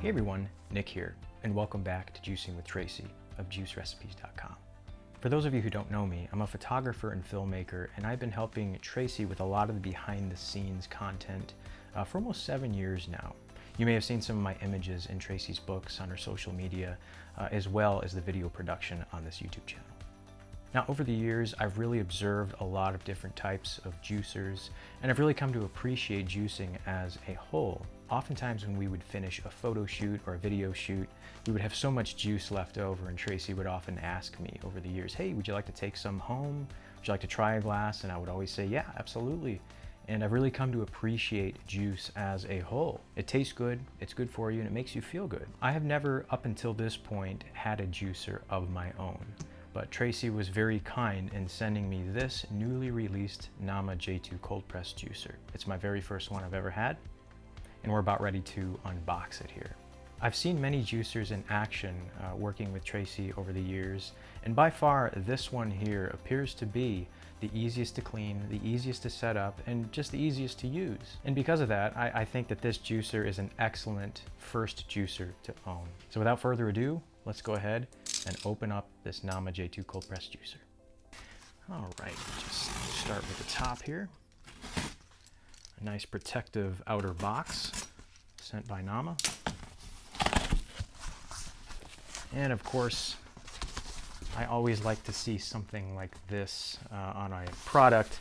Hey everyone, Nick here, and welcome back to Juicing with Tracy of juicerecipes.com. For those of you who don't know me, I'm a photographer and filmmaker, and I've been helping Tracy with a lot of the behind the scenes content for almost 7 years now. You may have seen some of my images in Tracy's books on her social media, as well as the video production on this YouTube channel. Now, over the years, I've really observed a lot of different types of juicers, and I've really come to appreciate juicing as a whole. Oftentimes when we would finish a photo shoot or a video shoot, we would have so much juice left over, and Tracy would often ask me over the years, hey, would you like to take some home? Would you like to try a glass? And I would always say, yeah, absolutely. And I've really come to appreciate juice as a whole. It tastes good, it's good for you, and it makes you feel good. I have never, up until this point, had a juicer of my own. But Tracy was very kind in sending me this newly released Nama J2 cold press juicer. It's my very first one I've ever had, and we're about ready to unbox it here. I've seen many juicers in action working with Tracy over the years, and by far this one here appears to be the easiest to clean, the easiest to set up, and just the easiest to use. And because of that, I think that this juicer is an excellent first juicer to own. So without further ado, let's go ahead and open up this Nama J2 cold press juicer. All right, just start with the top here. A nice protective outer box sent by Nama. And of course, I always like to see something like this on a product,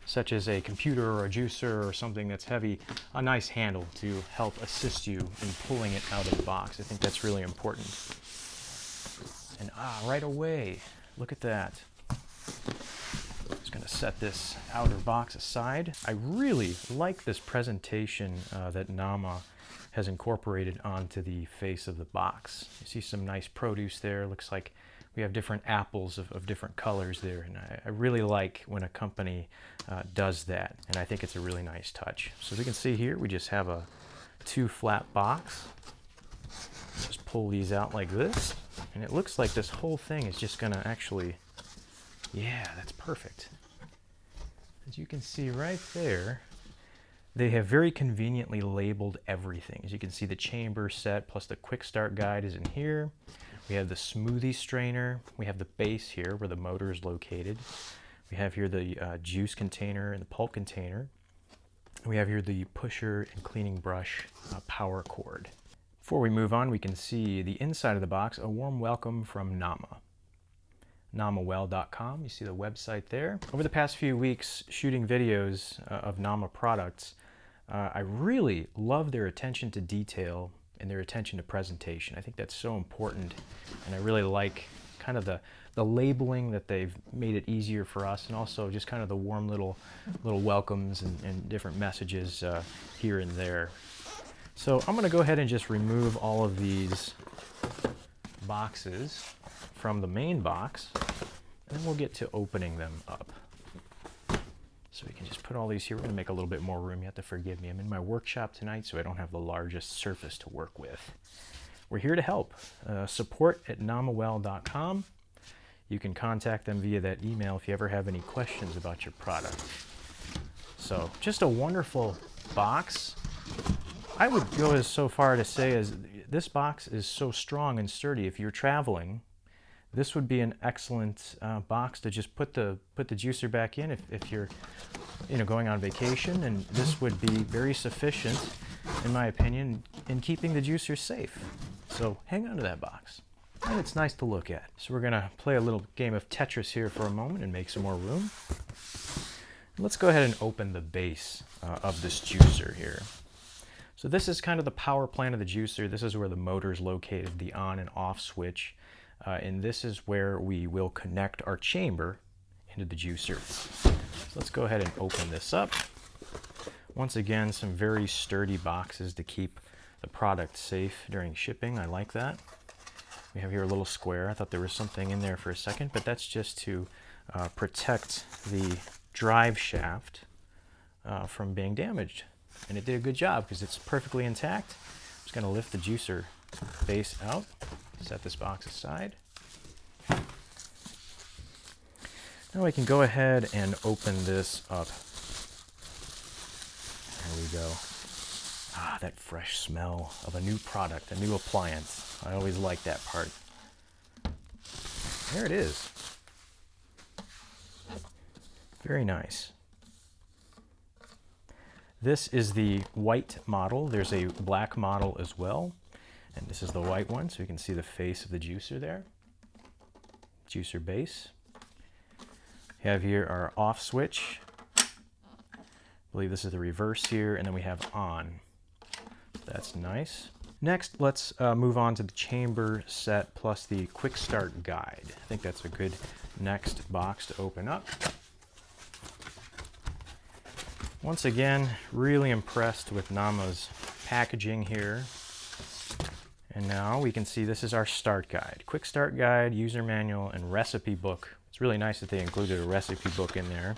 such as a computer or a juicer or something that's heavy, a nice handle to help assist you in pulling it out of the box. I think that's really important. And right away, look at that. Just gonna set this outer box aside. I really like this presentation that Nama has incorporated onto the face of the box. You see some nice produce there. Looks like we have different apples of different colors there, and I really like when a company does that, and I think it's a really nice touch. So as you can see here, we just have a 2 flat box. Just pull these out like this, and it looks like this whole thing is just gonna actually, yeah, that's perfect. As you can see right there, they have very conveniently labeled everything. As you can see, the chamber set plus the quick start guide is in here. We have the smoothie strainer. We have the base here where the motor is located. We have here the juice container and the pulp container. We have here the pusher and cleaning brush power cord. Before we move on, we can see the inside of the box, a warm welcome from Nama. NamaWell.com, you see the website there. Over the past few weeks shooting videos of Nama products, I really love their attention to detail and their attention to presentation. I think that's so important, and I really like kind of the labeling that they've made it easier for us, and also just kind of the warm little welcomes and different messages here and there. So I'm going to go ahead and just remove all of these boxes from the main box, and then we'll get to opening them up. So we can just put all these here. We're going to make a little bit more room. You have to forgive me. I'm in my workshop tonight, so I don't have the largest surface to work with. We're here to help. Support@namawell.com. You can contact them via that email if you ever have any questions about your product. So just a wonderful box. I would go as so far to say as this box is so strong and sturdy. If you're traveling, this would be an excellent box to just put the juicer back in if you're going on vacation, and this would be very sufficient, in my opinion, in keeping the juicer safe. So hang on to that box. And it's nice to look at. So we're gonna play a little game of Tetris here for a moment and make some more room. Let's go ahead and open the base of this juicer here. So this is kind of the power plant of the juicer. This is where the motor is located, the on and off switch. And this is where we will connect our chamber into the juicer. So let's go ahead and open this up. Once again, some very sturdy boxes to keep the product safe during shipping. I like that. We have here a little square. I thought there was something in there for a second, but that's just to protect the drive shaft from being damaged. And it did a good job because it's perfectly intact. I'm just going to lift the juicer base out, set this box aside. Now we can go ahead and open this up. There we go. Ah, that fresh smell of a new product, a new appliance. I always like that part. There it is. Very nice. This is the white model. There's a black model as well. And this is the white one, so you can see the face of the juicer there. Juicer base. We have here our off switch. I believe this is the reverse here, and then we have on. That's nice. Next, let's move on to the chamber set plus the quick start guide. I think that's a good next box to open up. Once again, really impressed with Nama's packaging here. And now we can see this is our start guide. Quick start guide, user manual, and recipe book. It's really nice that they included a recipe book in there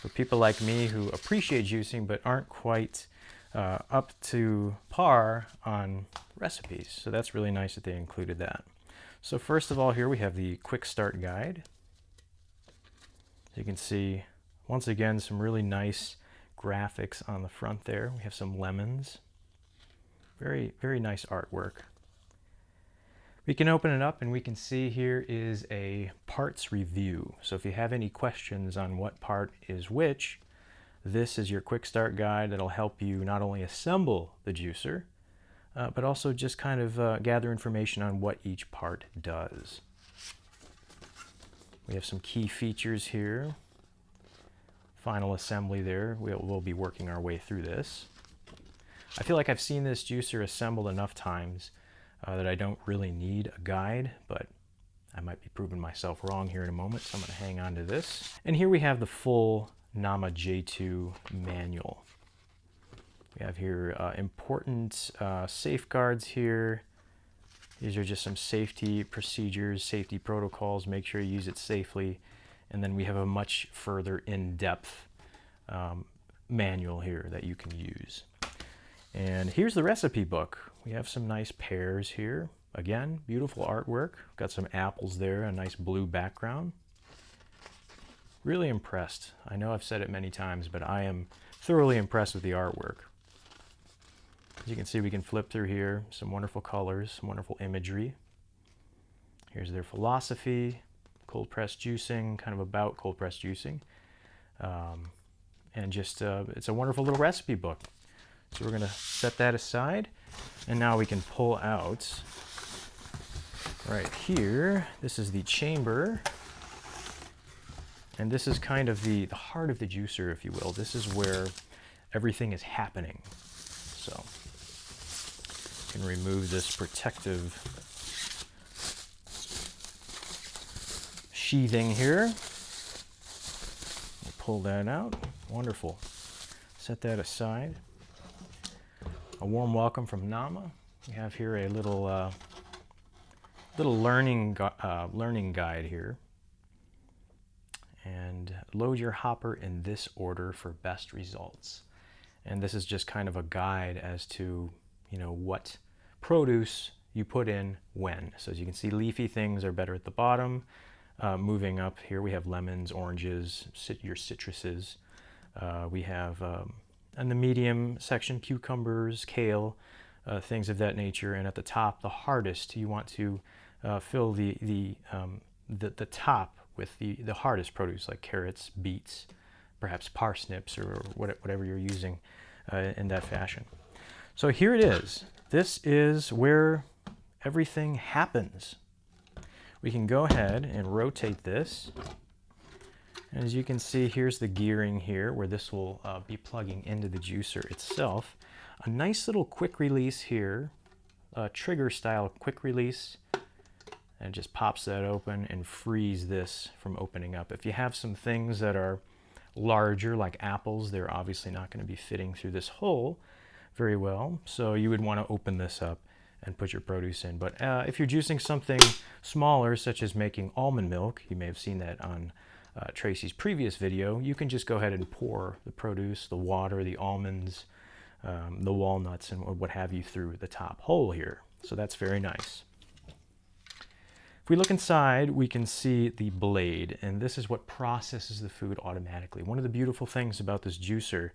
for people like me who appreciate juicing but aren't quite up to par on recipes. So that's really nice that they included that. So first of all, here we have the quick start guide. You can see, once again, some really nice graphics on the front there. We have some lemons. Very, very nice artwork. We can open it up and we can see here is a parts review. So if you have any questions on what part is which, this is your quick start guide that'll help you not only assemble the juicer, but also just kind of gather information on what each part does. We have some key features here. Final assembly there. We'll be working our way through this. I feel like I've seen this juicer assembled enough times that I don't really need a guide, but I might be proving myself wrong here in a moment, so I'm going to hang on to this. And here we have the full Nama J2 manual. We have here important safeguards here. These are just some safety procedures, safety protocols. Make sure you use it safely. And then we have a much further in-depth manual here that you can use. And here's the recipe book. We have some nice pears here. Again, beautiful artwork. Got some apples there, a nice blue background. Really impressed. I know I've said it many times, but I am thoroughly impressed with the artwork. As you can see, we can flip through here. Some wonderful colors, some wonderful imagery. Here's their philosophy. Cold pressed juicing, kind of about cold pressed juicing. And just, it's a wonderful little recipe book. So we're gonna set that aside. And now we can pull out, right here, this is the chamber. And this is kind of the heart of the juicer, if you will. This is where everything is happening. So you can remove this protective sheathing here. We'll pull that out. Wonderful. Set that aside. A warm welcome from Nama. We have here a little learning guide here. And load your hopper in this order for best results. And this is just kind of a guide as to, you know, what produce you put in when. So as you can see, leafy things are better at the bottom. Moving up here, we have lemons, oranges, your citruses. We have, in the medium section, cucumbers, kale, things of that nature. And at the top, the hardest, you want to fill the top with the hardest produce, like carrots, beets, perhaps parsnips, or whatever you're using in that fashion. So here it is. This is where everything happens. We can go ahead and rotate this. And as you can see, here's the gearing here where this will be plugging into the juicer itself. A nice little quick release here, a trigger style quick release. And it just pops that open and frees this from opening up. If you have some things that are larger, like apples, they're obviously not going to be fitting through this hole very well. So you would want to open this up and put your produce in. But if you're juicing something smaller, such as making almond milk, you may have seen that on Tracy's previous video, you can just go ahead and pour the produce, the water, the almonds, the walnuts, and what have you through the top hole here. So that's very nice. If we look inside, we can see the blade, and this is what processes the food automatically. One of the beautiful things about this juicer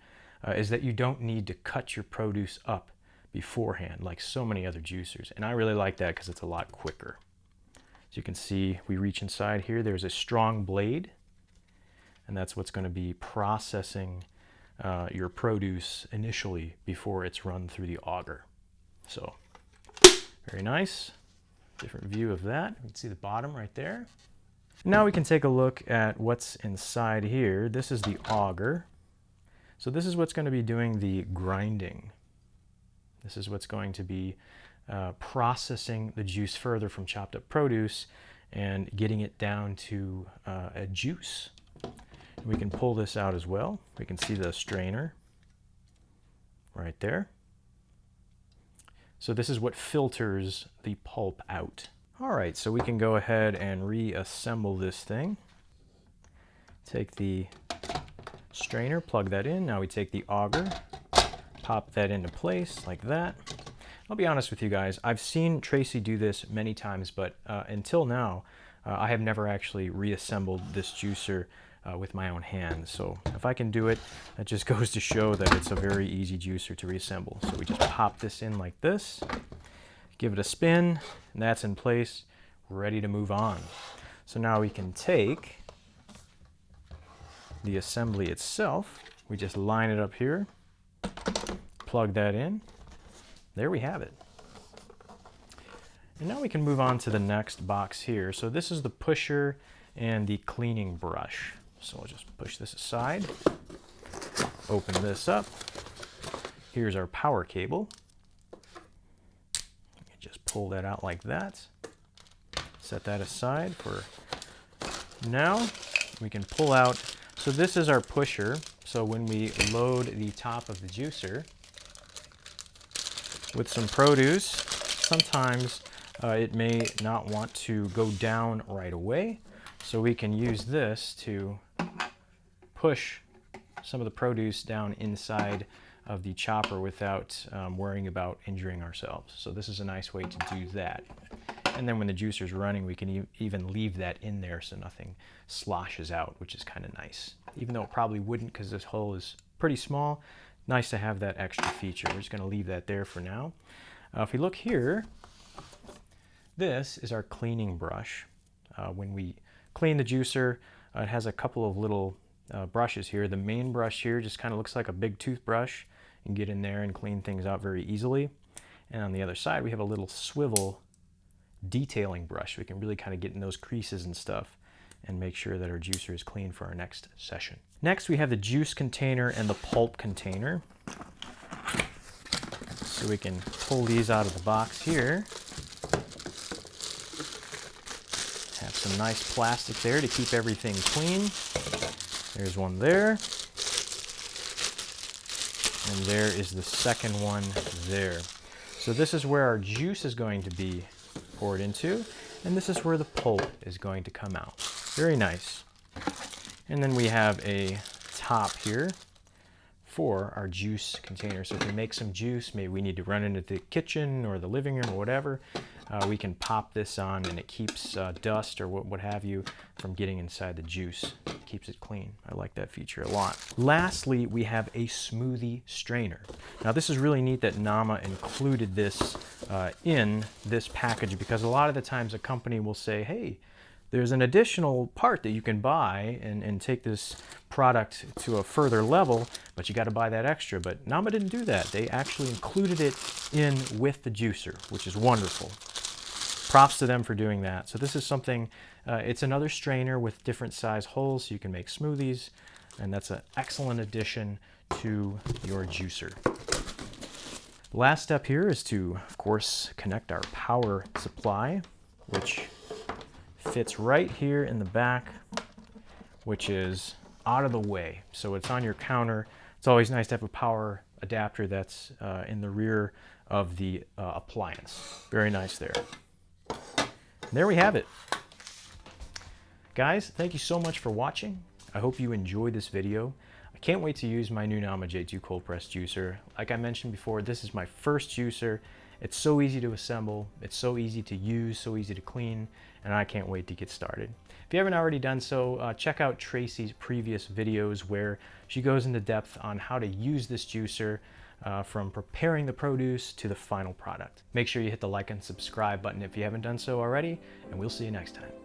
is that you don't need to cut your produce up beforehand, like so many other juicers. And I really like that because it's a lot quicker. As you can see, we reach inside here, there's a strong blade, and that's what's going to be processing your produce initially before it's run through the auger. So, very nice. Different view of that. You can see the bottom right there. Now we can take a look at what's inside here. This is the auger. So this is what's going to be doing the grinding. This is what's going to be processing the juice further from chopped up produce and getting it down to a juice. We can pull this out as well. We can see the strainer right there. So this is what filters the pulp out. All right, so we can go ahead and reassemble this thing. Take the strainer, plug that in. Now we take the auger, pop that into place like that. I'll be honest with you guys, I've seen Tracy do this many times, but until now, I have never actually reassembled this juicer with my own hands. So if I can do it, that just goes to show that it's a very easy juicer to reassemble. So we just pop this in like this, give it a spin, and that's in place. We're ready to move on. So now we can take the assembly itself. We just line it up here, plug that in. There we have it. And now we can move on to the next box here. So this is the pusher and the cleaning brush. So I'll just push this aside, open this up. Here's our power cable. Just pull that out like that. Set that aside for now. We can pull out, so this is our pusher. So when we load the top of the juicer with some produce, sometimes it may not want to go down right away. So we can use this to push some of the produce down inside of the chopper without worrying about injuring ourselves. So this is a nice way to do that. And then when the juicer's running, we can even leave that in there so nothing sloshes out, which is kind of nice. Even though it probably wouldn't because this hole is pretty small, nice to have that extra feature. We're just going to leave that there for now. If we look here, this is our cleaning brush. When we clean the juicer, it has a couple of little brushes here. The main brush here just kind of looks like a big toothbrush. You can get in there and clean things out very easily. And on the other side, we have a little swivel detailing brush. We can really kind of get in those creases and stuff and make sure that our juicer is clean for our next session. Next, we have the juice container and the pulp container. So we can pull these out of the box here. Have some nice plastic there to keep everything clean. There's one there. And there is the second one there. So this is where our juice is going to be poured into, and this is where the pulp is going to come out. Very nice. And then we have a top here for our juice container. So if we make some juice, maybe we need to run into the kitchen or the living room or whatever, we can pop this on and it keeps dust or what have you from getting inside the juice. It keeps it clean. I like that feature a lot. Lastly, we have a smoothie strainer. Now this is really neat that Nama included this in this package, because a lot of the times a company will say, hey, there's an additional part that you can buy and take this product to a further level, but you got to buy that extra. But Nama didn't do that. They actually included it in with the juicer, which is wonderful. Props to them for doing that. So this is something, it's another strainer with different size holes so you can make smoothies, and that's an excellent addition to your juicer. The last step here is to, of course, connect our power supply, which fits right here in the back, which is out of the way. So it's on your counter. It's always nice to have a power adapter that's in the rear of the appliance. Very nice there. And there we have it. Guys, thank you so much for watching. I hope you enjoyed this video. I can't wait to use my new Nama J2 cold press juicer. Like I mentioned before, this is my first juicer. It's so easy to assemble, it's so easy to use, so easy to clean, and I can't wait to get started. If you haven't already done so, check out Tracy's previous videos where she goes into depth on how to use this juicer. from preparing the produce to the final product. Make sure you hit the like and subscribe button if you haven't done so already, and we'll see you next time.